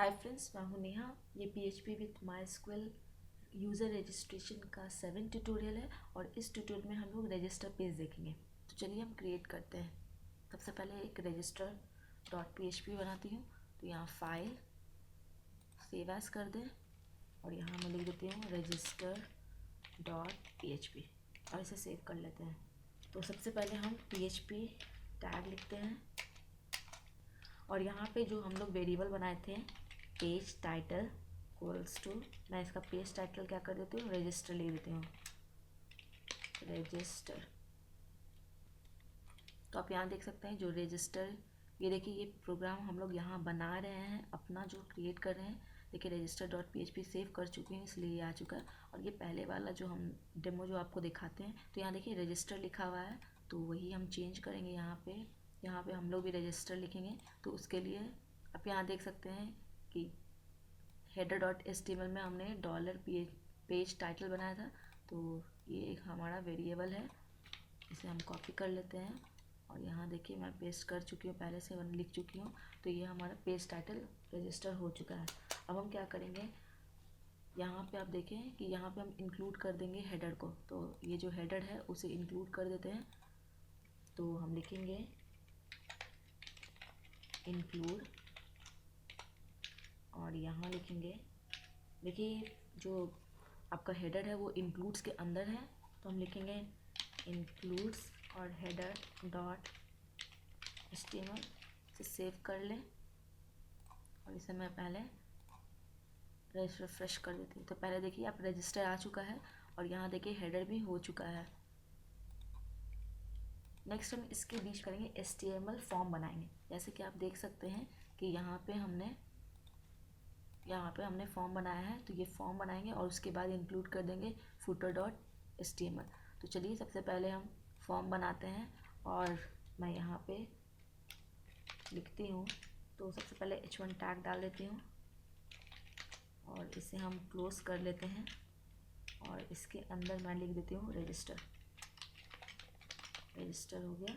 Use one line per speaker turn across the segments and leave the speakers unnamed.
Hi friends, मैं हूं नेहा। ये PHP with MySQL user registration का 7 ट्यूटोरियल है और इस ट्यूटोरियल में हम लोग रजिस्टर पेज देखेंगे। तो चलिए हम क्रिएट करते हैं। सबसे पहले एक रजिस्टर डॉट PHP बनाती हूँ। तो यहाँ फाइल सेव एज कर दें और यहाँ मैं लिख देती हूँ रजिस्टर डॉट PHP और इसे सेव कर लेते हैं। तो सबसे पहले हम PHP टैग लिखते हैं और यहाँ पे जो हम लोग वेरिएबल बनाए थे पेज टाइटल इक्वल्स टू, मैं इसका पेज टाइटल क्या कर देती हूँ, रजिस्टर लिख देती हूँ, रजिस्टर। तो आप यहाँ देख सकते हैं जो रजिस्टर, ये देखिए ये प्रोग्राम हम लोग यहाँ बना रहे हैं, अपना जो क्रिएट कर रहे हैं। देखिए रजिस्टर डॉट PHP सेव कर चुके हैं इसलिए ये आ चुका है। और ये पहले वाला जो हम डेमो जो आपको दिखाते हैं, तो यहाँ देखिए रजिस्टर लिखा हुआ है, तो वही हम चेंज करेंगे। यहाँ पे हम लोग भी रजिस्टर लिखेंगे। तो उसके लिए आप यहाँ देख सकते हैं कि हेडर डॉट HTML में हमने डॉलर पेज टाइटल बनाया था। तो ये एक हमारा वेरिएबल है, इसे हम कॉपी कर लेते हैं और यहाँ देखिए मैं पेस्ट कर चुकी हूँ, पहले से लिख चुकी हूँ। तो ये हमारा पेज टाइटल रजिस्टर हो चुका है। अब हम क्या करेंगे, यहाँ पे आप देखें कि यहाँ पे हम इंक्लूड कर देंगे हेडर को। तो ये जो हेडर है उसे इंक्लूड कर देते हैं। तो हम लिखेंगे इंक्लूड और यहाँ लिखेंगे, देखिए जो आपका हेडर है वो इंक्लूड्स के अंदर है, तो हम लिखेंगे इंक्लूड्स और हेडर डॉट HTML से सेव कर लें। और इसे मैं पहले रिफ्रेश कर देती हूँ। तो पहले देखिए आप रजिस्टर आ चुका है और यहाँ देखिए हेडर भी हो चुका है। नेक्स्ट हम इसके बीच करेंगे HTML फॉर्म बनाएंगे। जैसे कि आप देख सकते हैं कि यहाँ पे हमने फॉर्म बनाया है, तो ये फॉर्म बनाएंगे और उसके बाद इंक्लूड कर देंगे फुटर डॉट HTML। तो चलिए सबसे पहले हम फॉर्म बनाते हैं और मैं यहाँ पे लिखती हूँ। तो सबसे पहले H1 टैग डाल देती हूँ और इसे हम क्लोज कर लेते हैं और इसके अंदर मैं लिख देती हूँ रजिस्टर। रजिस्टर हो गया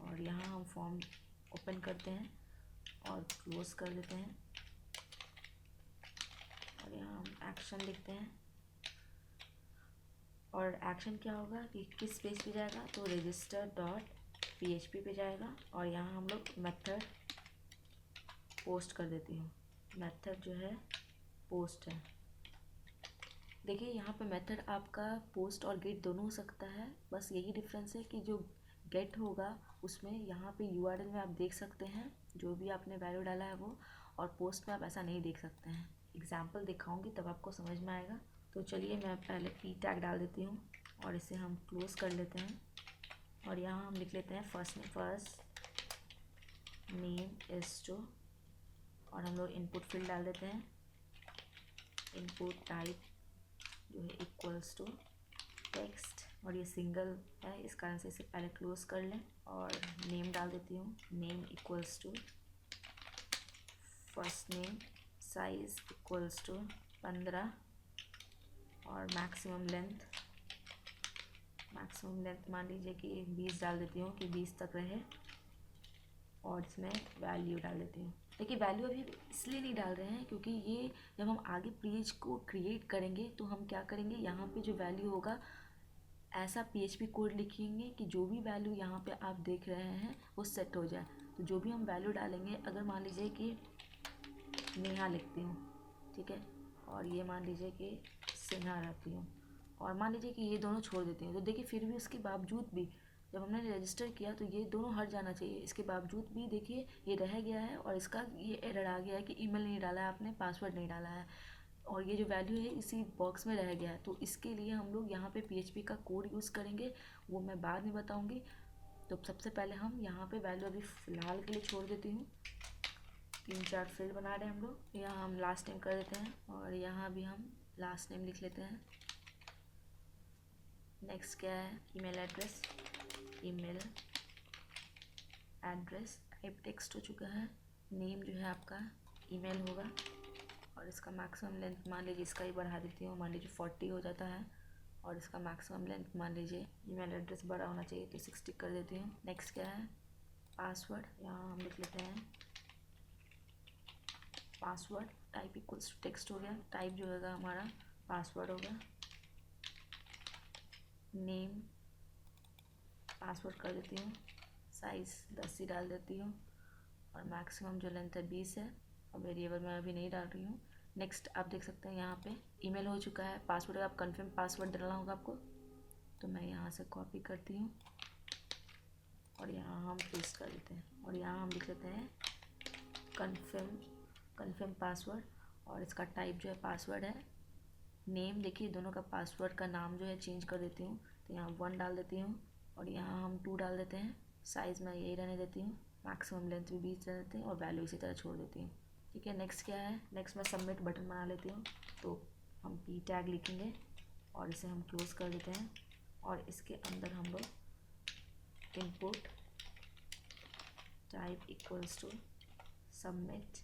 और यहाँ हम फॉर्म ओपन करते हैं और क्लोज कर देते हैं और यहाँ हम एक्शन लिखते हैं। और एक्शन क्या होगा कि किस पेज पे जाएगा, तो रजिस्टर डॉट PHP पे जाएगा और यहाँ हम लोग मेथड पोस्ट कर देती हूँ। मेथड जो है पोस्ट है। देखिए यहाँ पे मेथड आपका पोस्ट और गेट दोनों हो सकता है, बस यही डिफरेंस है कि जो गेट होगा उसमें यहाँ पे URL में आप देख सकते हैं जो भी आपने वैल्यू डाला है वो, और पोस्ट में आप ऐसा नहीं देख सकते हैं। एग्जाम्पल दिखाऊंगी तब आपको समझ में आएगा। तो चलिए मैं पहले P टैग डाल देती हूँ और इसे हम क्लोज कर लेते हैं और यहाँ हम लिख लेते हैं फर्स्ट नेम इज टू, और हम लोग इनपुट फील्ड डाल देते हैं। इनपुट टाइप जो है इक्वल्स टू टेक्स्ट, और ये सिंगल है इस कारण से इसे पहले क्लोज कर लें। और नेम डाल देती हूँ, name equals to first name, size equals to 15 और मैक्सिमम लेंथ मान लीजिए कि 20 डाल देती हूँ कि 20 तक रहे। और इसमें वैल्यू डाल देती हूँ। देखिए वैल्यू अभी इसलिए नहीं डाल रहे हैं क्योंकि ये जब हम आगे पेज को क्रिएट करेंगे तो हम क्या करेंगे, यहाँ पे जो वैल्यू होगा ऐसा PHP कोड लिखेंगे कि जो भी वैल्यू यहाँ पे आप देख रहे हैं वो सेट हो जाए। तो जो भी हम वैल्यू डालेंगे, अगर मान लीजिए कि नेहा लिखती हूँ, ठीक है, और ये मान लीजिए कि सिन्हा रहती हूँ, और मान लीजिए कि ये दोनों छोड़ देती हूँ, तो देखिए फिर भी उसके बावजूद भी जब हमने रजिस्टर किया तो ये दोनों हट जाना चाहिए। इसके बावजूद भी देखिए ये रह गया है और इसका ये एरर आ गया है कि ईमेल नहीं डाला है आपने, पासवर्ड नहीं डाला है, और ये जो वैल्यू है इसी बॉक्स में रह गया है। तो इसके लिए हम लोग यहाँ पे PHP का कोड यूज़ करेंगे, वो मैं बाद में बताऊँगी। तो सबसे पहले हम यहाँ पे वैल्यू अभी फ़िलहाल के लिए छोड़ देती हूँ। 3-4 फील्ड बना रहे हैं हम लोग। यहाँ हम लास्ट नेम कर देते हैं और यहाँ भी हम लास्ट नेम लिख लेते हैं। नेक्स्ट क्या है, ईमेल एड्रेस टाइप टेक्स्ट हो चुका है। नेम जो है आपका ईमेल होगा और इसका मैक्सिमम लेंथ मान लीजिए इसका ही बढ़ा देती हूँ, मान लीजिए 40 हो जाता है। और इसका मैक्सिमम लेंथ मान लीजिए, ईमेल एड्रेस बड़ा होना चाहिए तो 60 कर देती हूँ। नेक्स्ट क्या है, पासवर्ड, यहाँ हम लिख लेते हैं password type equals to text हो गया, टाइप जो होगा हमारा पासवर्ड होगा, नेम पासवर्ड कर देती हूँ, साइज़ 10 ही डाल देती हूँ, और मैक्सिमम जो लेंथ है 20 है, और वेरिएबल मैं अभी नहीं डाल रही हूँ। नेक्स्ट आप देख सकते हैं यहाँ पे ईमेल हो चुका है, पासवर्ड आप कन्फर्म पासवर्ड डालना होगा आपको, तो मैं यहाँ से कॉपी करती हूँ और यहाँ हम पेस्ट कर देते हैं, और यहाँ हम लिख लेते हैं कन्फर्म पासवर्ड, और इसका टाइप जो है पासवर्ड है। नेम देखिए दोनों का पासवर्ड का नाम जो है चेंज कर देती हूँ, तो यहाँ 1 डाल देती हूँ और यहाँ हम 2 डाल देते हैं, साइज़ मैं यही रहने देती हूँ, मैक्सिमम लेंथ भी 20 रहने देते हैं और वैल्यू इसी तरह छोड़ देती हूँ। ठीक है, नेक्स्ट क्या है, नेक्स्ट मैं सबमिट बटन बना लेती हूँ, तो हम पी टैग लिखेंगे और इसे हम क्लोज कर देते हैं, और इसके अंदर हम लोग input type equals to submit,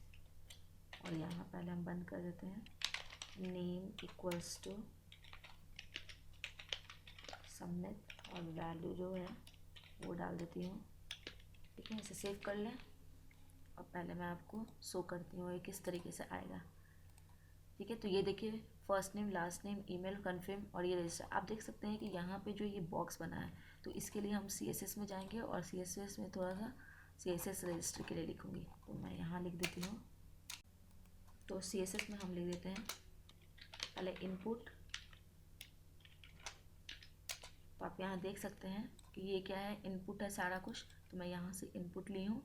और यहाँ पहले हम बंद कर देते हैं, नेम इक्वल्स टू सबमिट, और वैल्यू जो है वो डाल देती हूँ। ठीक है, इसे सेव कर लें, और पहले मैं आपको शो करती हूँ ये किस तरीके से आएगा। ठीक है, तो ये देखिए first name, last name, email, confirm और ये रजिस्टर। आप देख सकते हैं कि यहाँ पे जो ये बॉक्स बना है, तो इसके लिए हम CSS में जाएंगे और CSS में थोड़ा सा CSS रजिस्टर के लिए लिखूँगी, तो मैं यहाँ लिख देती हूँ। तो CSS में हम लिख देते हैं पहले इनपुट, तो आप यहाँ देख सकते हैं कि ये क्या है, इनपुट है सारा कुछ, तो मैं यहाँ से इनपुट ली हूँ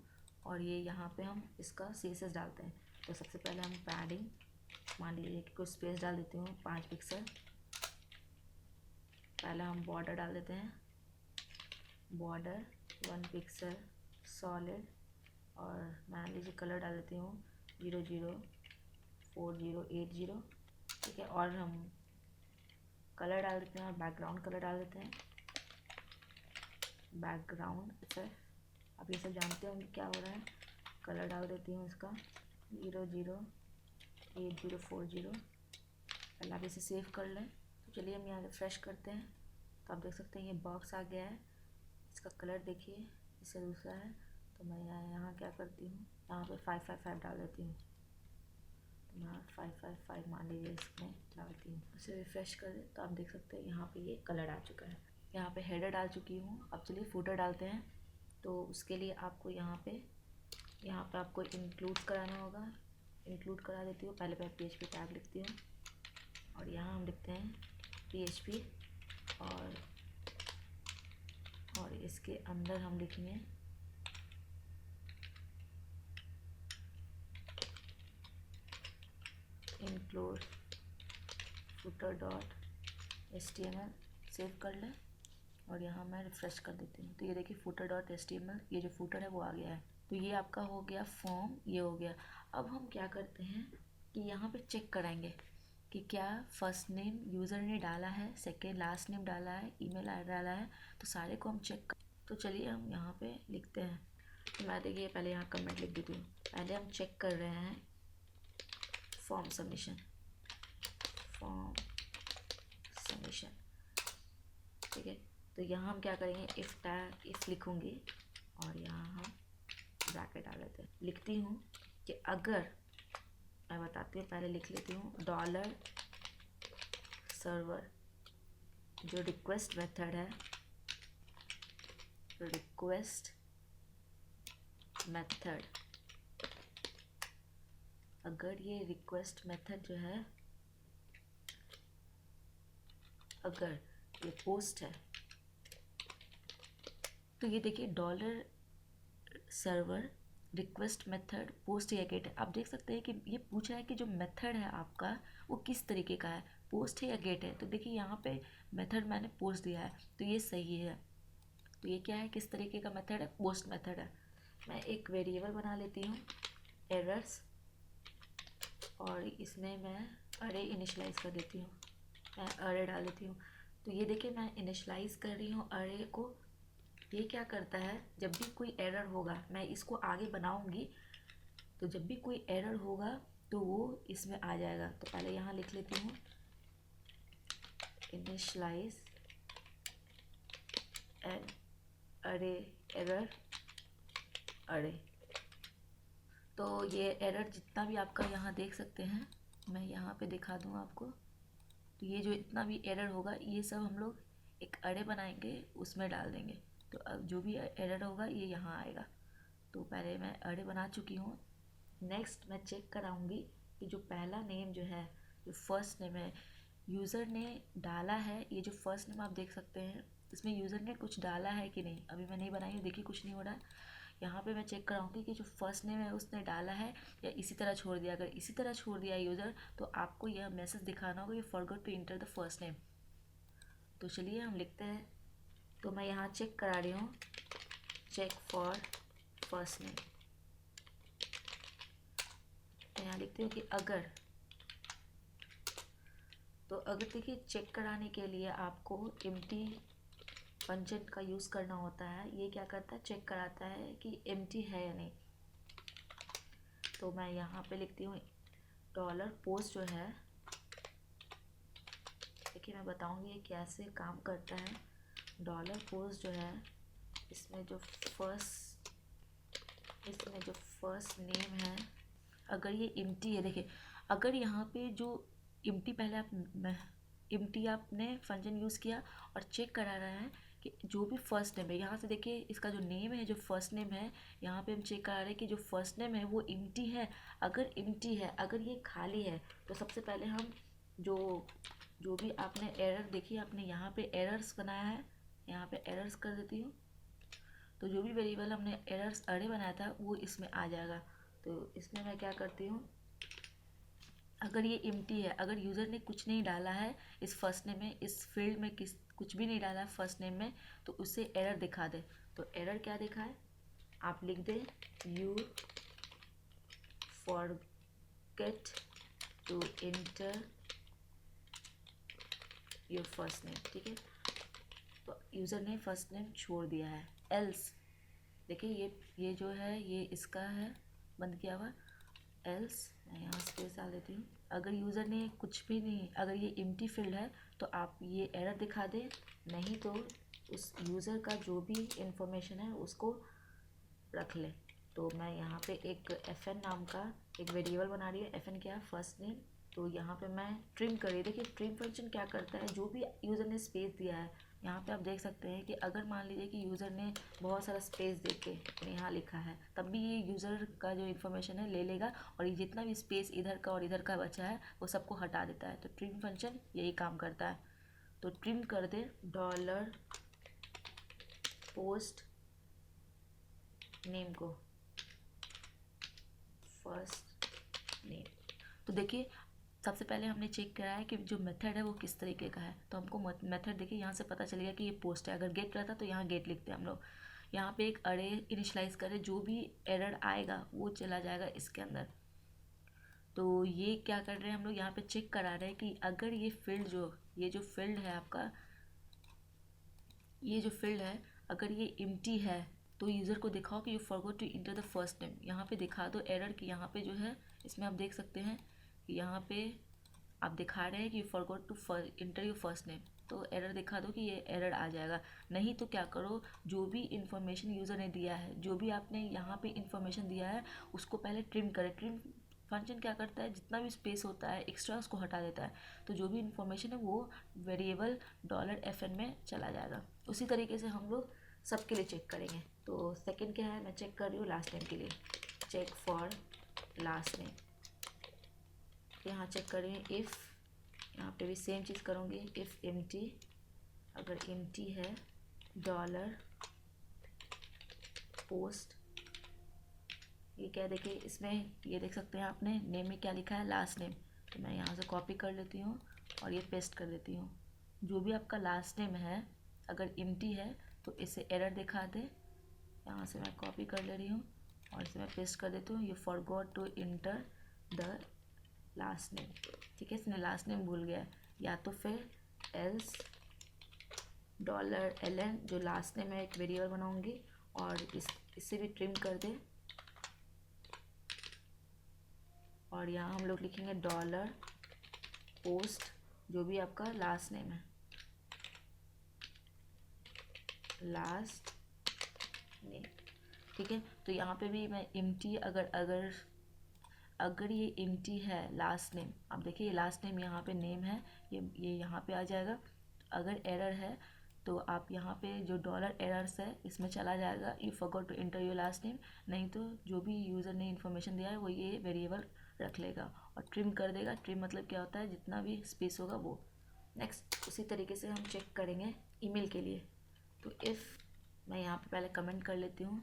और ये यहाँ पे हम इसका CSS डालते हैं। तो सबसे पहले हम पैडिंग मान लीजिए कि कुछ स्पेस डाल देती हूँ 5 पिक्सल, पहले हम बॉर्डर डाल देते हैं, बॉर्डर 1 पिक्सल सॉलिड, और मान लीजिए कलर डाल देती हूँ 004080। ठीक है, और हम कलर डाल देते हैं और बैकग्राउंड कलर डाल देते हैं, बैकग्राउंड सर आप ये सब जानते होंगे क्या हो रहा है, कलर डाल देती हूँ इसका 008040। पहले आप इसे सेव कर लें। तो चलिए हम यहाँ रिफ्रेश करते हैं, तो आप देख सकते हैं ये बॉक्स आ गया है, इसका कलर देखिए इससे दूसरा है, तो मैं यहाँ क्या करती हूँ, यहाँ पे 555 डाल देती हूँ, तो मैं 555 मान लीजिए इसमें डालती हूँ, इसे रिफ्रेश कर दें तो आप देख सकते हैं यहाँ पे ये कलर आ चुका है। यहाँ पे हेडर डाल चुकी हूँ, अब चलिए फुटर डालते हैं। तो उसके लिए आपको यहाँ पे आपको इंक्लूड कराना होगा, इंक्लूड करा देती हूँ। पहले मैं PHP टैग लिखती हूँ और यहाँ हम लिखते हैं PHP, और इसके अंदर हम लिखेंगे include footer dot HTML। Save कर लें और यहाँ मैं रिफ्रेश कर देती हूँ, तो ये देखिए फुटर डॉट HTML, ये जो फुटर है वो आ गया है। तो ये आपका हो गया फॉर्म, ये हो गया। अब हम क्या करते हैं कि यहाँ पे चेक कराएंगे कि क्या फर्स्ट नेम यूज़र ने डाला है, सेकेंड लास्ट नेम डाला है, ईमेल आई डाला है, तो सारे को हम चेक। तो चलिए हम यहाँ पे लिखते हैं, तो मैं देखिए पहले यहाँ कमेंट लिख देती हूँ। पहले हम चेक कर रहे हैं फॉर्म सबमिशन, ठीक है। तो यहाँ हम क्या करेंगे, इफ़ लिखूँगी और यहाँ हम ब्रैकेट डाल देते हैं। लिखती हूँ कि अगर, मैं बताती हूँ, पहले लिख लेती हूँ डॉलर सर्वर, जो रिक्वेस्ट मेथड है, रिक्वेस्ट मेथड, अगर ये रिक्वेस्ट मेथड जो है, अगर ये पोस्ट है, तो ये देखिए dollar server request method post या गेट है। आप देख सकते हैं कि ये पूछ रहा है कि जो मेथड है आपका वो किस तरीके का है, पोस्ट है या गेट है। तो देखिए यहाँ पे मेथड मैंने पोस्ट दिया है, तो ये सही है। तो ये क्या है, किस तरीके का मेथड है, पोस्ट मेथड है। मैं एक वेरिएबल बना लेती हूँ एरर्स, और इसमें मैं अरे इनिशलाइज कर देती हूँ, मैं अरे डाल देती हूँ। तो ये देखिए मैं इनिशलाइज कर रही हूँ अरे को। ये क्या करता है, जब भी कोई एरर होगा, मैं इसको आगे बनाऊंगी, तो जब भी कोई एरर होगा तो वो इसमें आ जाएगा। तो पहले यहाँ लिख लेती हूँ इनिशलाइज एंड अरे एरर अरे। तो ये एरर जितना भी आपका यहाँ देख सकते हैं, मैं यहाँ पे दिखा दूँ आपको। तो ये जो इतना भी एरर होगा ये सब हम लोग एक अरे बनाएंगे, उसमें डाल देंगे। तो अब जो भी एरर होगा ये यहाँ आएगा। तो पहले मैं अरे बना चुकी हूँ। नेक्स्ट मैं चेक कराऊंगी कि जो पहला नेम जो है, जो फर्स्ट नेम है, यूज़र ने डाला है। ये जो फर्स्ट नेम आप देख सकते हैं, इसमें यूज़र ने कुछ डाला है कि नहीं। अभी मैं नहीं बनाई हूँ, देखिए कुछ नहीं हो रहा है। यहाँ पे मैं चेक कराऊंगी कि जो फर्स्ट नेम है उसने डाला है या इसी तरह छोड़ दिया। अगर इसी तरह छोड़ दिया यूज़र, तो आपको यह मैसेज दिखाना होगा, you forgot to enter the first name. तो चलिए हम लिखते हैं। तो मैं यहाँ चेक करा रही हूँ, चेक फॉर फर्स्ट नेम। यहाँ लिखती हूँ कि अगर, तो अगर देखिए चेक कराने के लिए आपको एम्प्टी फंक्शन का यूज़ करना होता है। ये क्या करता है, चेक कराता है कि एम्प्टी है या नहीं। तो मैं यहाँ पे लिखती हूँ डॉलर पोस्ट जो है, देखिए मैं बताऊँगी ये कैसे काम करता है। डॉलर पोस्ट जो है, इसमें जो फर्स्ट नेम है, अगर ये एम्प्टी है, देखिए अगर यहाँ पे जो एम्प्टी पहले एम्प्टी आपने फंक्शन यूज़ किया और चेक करा रहा है कि जो भी फर्स्ट नेम है, यहाँ से देखिए इसका जो नेम है, जो फर्स्ट नेम है, यहाँ पे हम चेक करा रहे हैं कि जो फर्स्ट नेम है वो एम्प्टी है। अगर एम्प्टी है, अगर ये खाली है, तो सबसे पहले हम जो भी आपने एरर देखिए, आपने यहाँ पे एरर्स बनाया है, यहाँ पे एरर्स कर देती हूँ। तो जो भी वेरिएबल हमने एरर्स अरे बनाया था वो इसमें आ जाएगा। तो इसमें मैं क्या करती हूँ, अगर ये एम्प्टी है, अगर यूज़र ने कुछ नहीं डाला है इस फर्स्ट नेम में, इस फील्ड में कुछ भी नहीं डाला है फर्स्ट नेम में, तो उससे एरर दिखा दे। तो एरर क्या दिखा है, आप लिख दे you forget to enter your first name. ठीक है, तो यूज़र ने फर्स्ट नेम छोड़ दिया है। एल्स देखिए ये जो है ये इसका है बंद किया हुआ। एल्स मैं यहाँ स्पेस डाल देती हूँ। अगर यूज़र ने कुछ भी नहीं, अगर ये एम्प्टी फील्ड है तो आप ये एरर दिखा दें, नहीं तो उस यूज़र का जो भी इंफॉर्मेशन है उसको रख ले। तो मैं यहाँ पे एक fn नाम का एक वेरिएबल बना रही हूँ। fn क्या है, फर्स्ट नेम। तो यहाँ पे मैं ट्रिम कर रही, देखिए ट्रिम फंक्शन क्या करता है, जो भी यूज़र ने स्पेस दिया है, यहाँ पे आप देख सकते हैं कि अगर मान लीजिए कि यूज़र ने बहुत सारा स्पेस दे के यहाँ लिखा है, तब भी ये यूज़र का जो इन्फॉर्मेशन है ले लेगा और ये जितना भी स्पेस इधर का और इधर का बचा है वो सबको हटा देता है। तो ट्रिम फंक्शन यही काम करता है। तो ट्रिम कर दे डॉलर पोस्ट नेम को, फर्स्ट नेम। तो देखिए सबसे पहले हमने चेक करा है कि जो मेथड है वो किस तरीके का है। तो हमको मेथड देखिए यहाँ से पता चलेगा कि ये पोस्ट है। अगर गेट रहता तो यहाँ गेट लिखते हैं हम लोग। यहाँ पे एक अरे इनिशलाइज करें, जो भी एरर आएगा वो चला जाएगा इसके अंदर। तो ये क्या कर रहे हैं हम लोग, यहाँ पे चेक करा रहे हैं कि अगर ये जो फील्ड है आपका, ये जो फील्ड है अगर ये एम्प्टी है तो यूज़र को दिखाओ कि you forgot to enter the first name. यहाँ पे दिखा दो एरर कि यहाँ पे जो है, इसमें आप देख सकते हैं कि यहाँ पे आप दिखा रहे हैं कि you forgot to enter your first name. तो एरर दिखा दो कि ये एरर आ जाएगा। नहीं तो क्या करो, जो भी इंफॉर्मेशन यूज़र ने दिया है, जो भी आपने यहाँ पे इंफॉर्मेशन दिया है उसको पहले ट्रिम करें। ट्रिम फंक्शन क्या करता है, जितना भी स्पेस होता है एक्स्ट्रा उसको हटा देता है। तो जो भी इंफॉर्मेशन है वो वेरिएबल $fn में चला जाएगा। उसी तरीके से हम लोग सबके लिए चेक करेंगे। तो सेकंड क्या है, मैं चेक कर रही हूँ लास्ट नेम के लिए, चेक फॉर लास्ट नेम। यहाँ चेक कर रही हूँ इफ़, यहाँ पे भी सेम चीज़ करूँगी, इफ़ एम्प्टी, अगर एम्प्टी है डॉलर पोस्ट, ये क्या देखिए इसमें ये देख सकते हैं आपने नेम में क्या लिखा है, लास्ट नेम। तो मैं यहाँ से कॉपी कर लेती हूँ और ये पेस्ट कर देती हूँ। जो भी आपका लास्ट नेम है अगर एम्प्टी है तो इसे एरर दिखा दे। यहाँ से मैं कॉपी कर ले रही हूँ और इसे मैं पेस्ट कर देती हूँ, you forgot to enter the last name. ठीक है, इसने लास्ट नेम भूल गया है। या तो फिर एल्स $ln, जो लास्ट नेम है एक वेरिएबल बनाऊंगी और इसे भी ट्रिम कर दे। और यहाँ हम लोग लिखेंगे डॉलर पोस्ट, जो भी आपका लास्ट नेम है, लास्ट नेम। ठीक है, तो यहाँ पे भी मैं empty अगर अगर अगर ये empty है लास्ट नेम, अब देखिए ये लास्ट नेम यहाँ पे नेम है, ये यहाँ पे आ जाएगा। अगर एरर है तो आप यहाँ पे जो डॉलर एरर्स है इसमें चला जाएगा, you forgot to enter your last name, नहीं तो जो भी यूज़र ने इन्फॉर्मेशन दिया है वो ये वेरिएबल रख लेगा और ट्रिम कर देगा। ट्रिम मतलब क्या होता है, जितना भी स्पेस होगा वो। नेक्स्ट उसी तरीके से हम चेक करेंगे ईमेल के लिए। तो इफ़ मैं यहाँ पे पहले कमेंट कर लेती हूँ,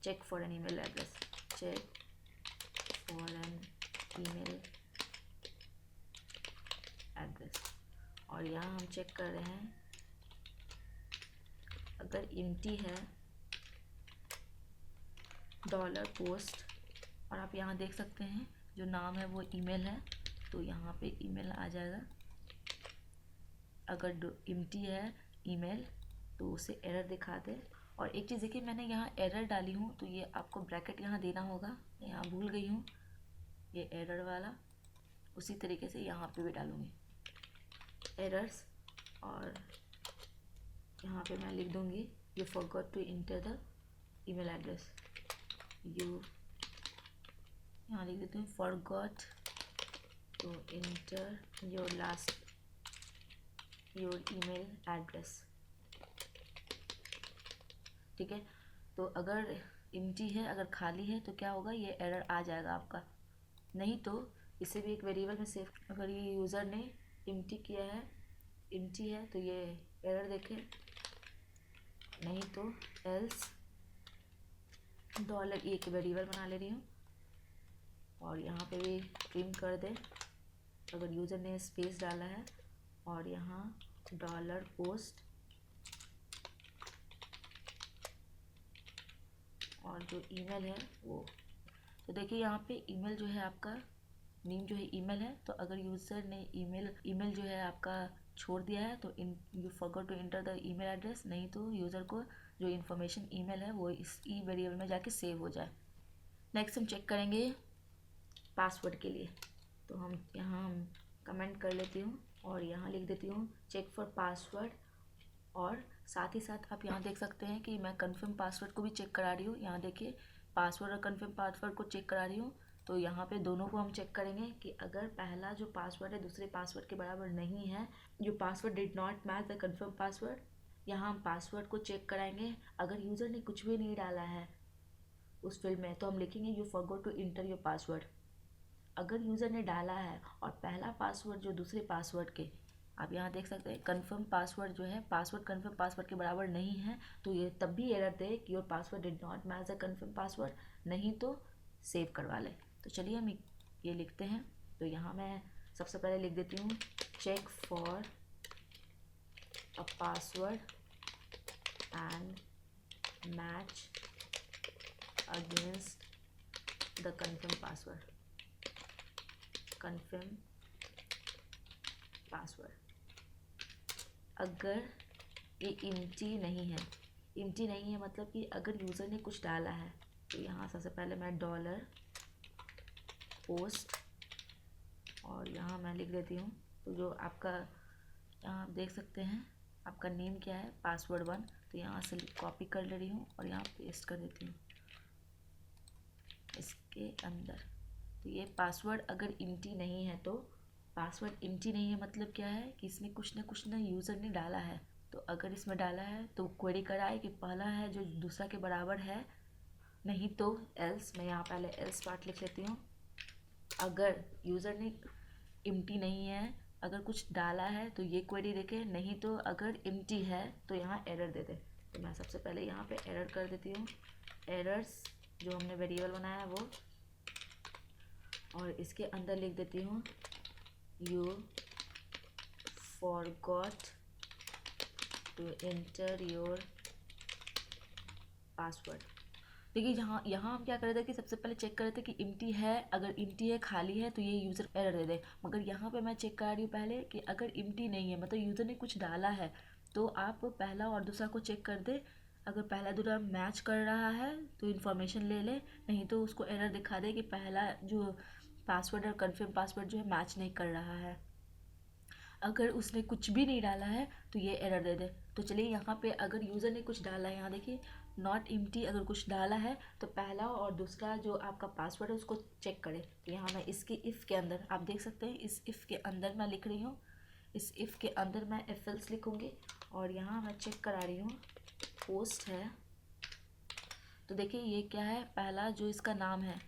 check for an email address, check for an email address, और यहाँ हम चेक कर रहे हैं अगर empty है डॉलर पोस्ट, और आप यहाँ देख सकते हैं जो नाम है वो ईमेल है, तो यहाँ पे ईमेल आ जाएगा। अगर empty है ईमेल तो उसे एरर दिखा दे। और एक चीज़ देखिए, मैंने यहाँ एरर डाली हूँ तो ये आपको ब्रैकेट यहाँ देना होगा, मैं यहाँ भूल गई हूँ ये एरर वाला, उसी तरीके से यहाँ पे भी डालूँगी एरर्स, और यहाँ पे मैं लिख दूँगी you forgot to enter the email address, you यहाँ लिख देती हूँ forgot to enter your email address. ठीक है, तो अगर empty है, अगर खाली है तो क्या होगा, ये एरर आ जाएगा आपका। नहीं तो इसे भी एक वेरिएबल में सेव, अगर ये यूज़र ने empty किया है, empty है तो ये एरर देखे, नहीं तो एल्स डॉलर एक वेरिएबल बना ले रही हूँ, और यहाँ पे भी ट्रिम कर दे अगर यूज़र ने स्पेस डाला है, और यहाँ डॉलर पोस्ट, और जो ईमेल है वो। तो देखिए यहाँ पे ईमेल जो है आपका नेम जो है ईमेल है, तो अगर यूज़र ने ईमेल जो है आपका छोड़ दिया है तो you forgot to enter the email address, नहीं तो यूज़र को जो इन्फॉर्मेशन ईमेल है वो इस ई वेरिएबल में जाके सेव हो जाए। नेक्स्ट हम चेक करेंगे पासवर्ड के लिए, तो हम यहाँ कमेंट कर लेती हूँ और यहाँ लिख देती हूँ चेक फॉर पासवर्ड, और साथ ही साथ आप यहाँ देख सकते हैं कि मैं कन्फर्म पासवर्ड को भी चेक करा रही हूँ। यहाँ देखिए पासवर्ड और कन्फर्म पासवर्ड को चेक करा रही हूँ, तो यहाँ पे दोनों को हम चेक करेंगे कि अगर पहला जो पासवर्ड है दूसरे पासवर्ड के बराबर नहीं है, जो password did not match the confirm password, यहाँ हम पासवर्ड को चेक कराएंगे। अगर यूज़र ने कुछ भी नहीं डाला है उस फील्ड में तो हम लिखेंगे you forgot to enter your password. अगर यूज़र ने डाला है और पहला पासवर्ड जो दूसरे पासवर्ड के, आप यहाँ देख सकते हैं कन्फर्म पासवर्ड जो है पासवर्ड कन्फर्म पासवर्ड के बराबर नहीं है, तो ये तब भी एरर दे कि your password did not match the confirm password, नहीं तो सेव करवा ले। तो चलिए हम ये लिखते हैं। तो यहाँ मैं सबसे पहले लिख देती हूँ check for a password and match against the confirm password, confirm password. अगर ये empty नहीं है, empty नहीं है मतलब कि अगर यूज़र ने कुछ डाला है, तो यहाँ सबसे पहले मैं डॉलर पोस्ट, और यहाँ मैं लिख देती हूँ, तो जो आपका यहाँ आप देख सकते हैं आपका नेम क्या है पासवर्ड 1, तो यहाँ से कॉपी कर ले रही हूँ और यहाँ पेस्ट कर देती हूँ इसके अंदर। तो ये पासवर्ड अगर empty नहीं है, तो पासवर्ड empty नहीं है मतलब क्या है कि इसमें कुछ ना यूज़र ने डाला है, तो अगर इसमें डाला है तो क्वेरी कराए कि पहला है जो दूसरा के बराबर है, नहीं तो एल्स, मैं यहाँ पहले एल्स पार्ट लिख लेती हूँ। अगर यूज़र ने empty नहीं है, अगर कुछ डाला है तो ये क्वेरी देखे, नहीं तो अगर empty है तो यहाँ एरर दे दे। तो मैं सबसे पहले यहाँ पे एरर कर देती हूँ, एरर्स जो हमने वेरिएबल बनाया है वो, और इसके अंदर लिख देती हूँ you forgot to enter your password. देखिए यहाँ हम क्या कर रहे थे कि सबसे पहले चेक कर रहे थे कि empty है, अगर empty है खाली है तो ये यूज़र एरर दे दे, मगर यहाँ पे मैं चेक करा रही हूँ पहले कि अगर empty नहीं है मतलब यूज़र ने कुछ डाला है, तो आप पहला और दूसरा को चेक कर दे। अगर पहला दूसरा मैच कर रहा है तो इन्फॉर्मेशन ले ले, नहीं तो उसको एरर दिखा दे कि पहला जो पासवर्ड और कन्फर्म पासवर्ड जो है मैच नहीं कर रहा है। अगर उसने कुछ भी नहीं डाला है तो ये एरर दे दे। तो चलिए यहाँ पे अगर यूज़र ने कुछ डाला है, यहाँ देखिए नॉट एम्प्टी अगर कुछ डाला है तो पहला और दूसरा जो आपका पासवर्ड है उसको चेक करें। तो यहाँ मैं इसके इफ़ के अंदर आप देख सकते हैं, इस इफ़ के अंदर मैं लिख रही हूँ, इस इफ़ के अंदर मैं एफ एल्स लिखूँगी और यहाँ मैं चेक करा रही हूँ पोस्ट है। तो देखिए ये क्या है, पहला जो इसका नाम है,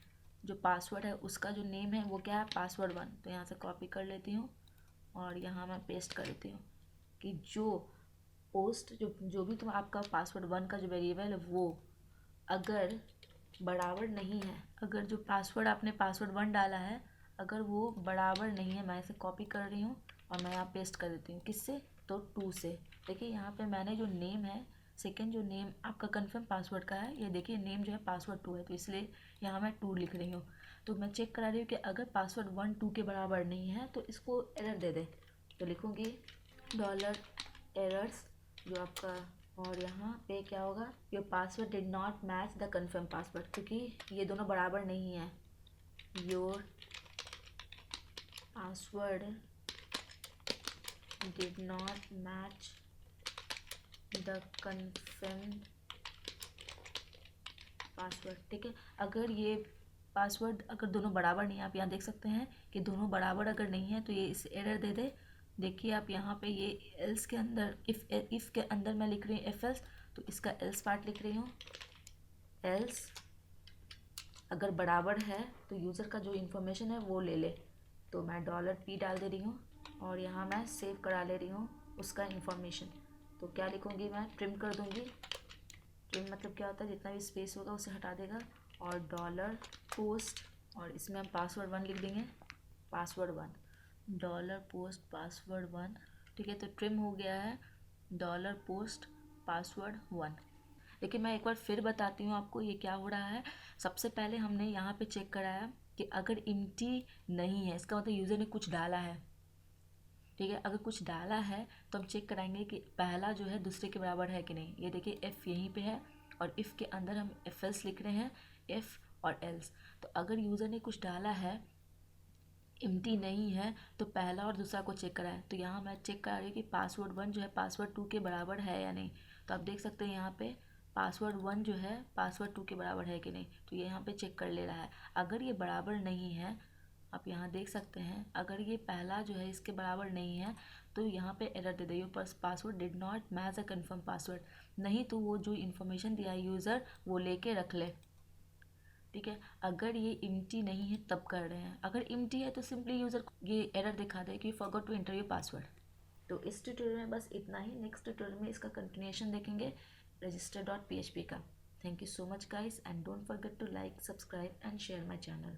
जो पासवर्ड है उसका जो नेम है वो क्या है, पासवर्ड 1। तो यहाँ से कॉपी कर लेती हूँ और यहाँ मैं पेस्ट कर देती हूँ कि जो पोस्ट जो भी तुम आपका पासवर्ड 1 का जो वेरिएबल है वो अगर बराबर नहीं है, अगर जो पासवर्ड आपने पासवर्ड 1 डाला है अगर वो बराबर नहीं है, मैं इसे कॉपी कर रही हूँ और मैं यहाँ पेस्ट कर देती हूँ। किससे, तो 2 से। देखिए यहाँ पे मैंने जो नेम है, सेकेंड जो नेम आपका कंफर्म पासवर्ड का है, ये देखिए नेम जो है पासवर्ड 2 है, तो इसलिए यहाँ मैं 2 लिख रही हूँ। तो मैं चेक करा रही हूँ कि अगर पासवर्ड 1 2 के बराबर नहीं है तो इसको एरर दे दे। तो लिखूँगी डॉलर एरर्स जो आपका, और यहाँ पे क्या होगा, your password did not match the confirm password, क्योंकि ये दोनों बराबर नहीं है। Your password did not match the confirm password. ठीक है, अगर ये पासवर्ड अगर दोनों बराबर नहीं है, आप यहाँ देख सकते हैं कि दोनों बराबर अगर नहीं है तो ये इस एरर दे दे। देखिए आप यहाँ पे ये एल्स के अंदर इफ़ के अंदर मैं लिख रही हूँ एफ एल्स, तो इसका एल्स पार्ट लिख रही हूँ। एल्स अगर बराबर है तो यूज़र का जो इन्फॉर्मेशन है वो ले ले। तो मैं $p डाल दे रही हूँ और यहाँ मैं सेव करा ले रही हूँ उसका इन्फॉर्मेशन। तो क्या लिखूँगी, मैं ट्रिम कर दूँगी। ट्रिम मतलब क्या होता है, जितना भी स्पेस होगा उसे हटा देगा। और $post और इसमें हम पासवर्ड 1 लिख देंगे, पासवर्ड 1 $post पासवर्ड 1। ठीक है, तो ट्रिम हो गया है $post पासवर्ड 1। लेकिन मैं एक बार फिर बताती हूँ आपको ये क्या हो रहा है। सबसे पहले हमने यहाँ पे चेक कराया कि अगर एम्प्टी नहीं है इसका मतलब यूज़र ने कुछ डाला है। ठीक है, अगर कुछ डाला है तो हम चेक कराएंगे कि पहला जो है दूसरे के बराबर है कि नहीं। ये देखिए एफ़ यहीं पे है और इफ़ के अंदर हम एफ एल्स लिख रहे हैं, एफ़ और एल्स। तो अगर यूज़र ने कुछ डाला है, एम्प्टी नहीं है, तो पहला और दूसरा को चेक कराएं। तो यहाँ मैं चेक करा रही हूँ कि पासवर्ड 1 जो है पासवर्ड 2 के बराबर है या नहीं। तो आप देख सकते हैं यहाँ पे पासवर्ड 1 जो है पासवर्ड 2 के बराबर है कि नहीं, तो ये यहाँ पे चेक कर ले रहा है। अगर ये बराबर नहीं है, आप यहाँ देख सकते हैं, अगर ये पहला जो है इसके बराबर नहीं है तो यहाँ पे error they they, your password did not match a confirm password. नहीं तो वो जो इन्फॉर्मेशन दिया है यूज़र वो लेके रख ले। ठीक है, अगर ये एम्प्टी नहीं है तब कर रहे हैं, अगर एम्प्टी है तो सिंपली यूज़र ये एरर दिखा दे कि forgot to enter your password. तो इस ट्यूटोरियल में बस इतना ही। नेक्स्ट ट्यूटोरियल में इसका कंटिन्यूएशन देखेंगे register.php का। Thank you so much guys and don't forget to like, subscribe and share my channel.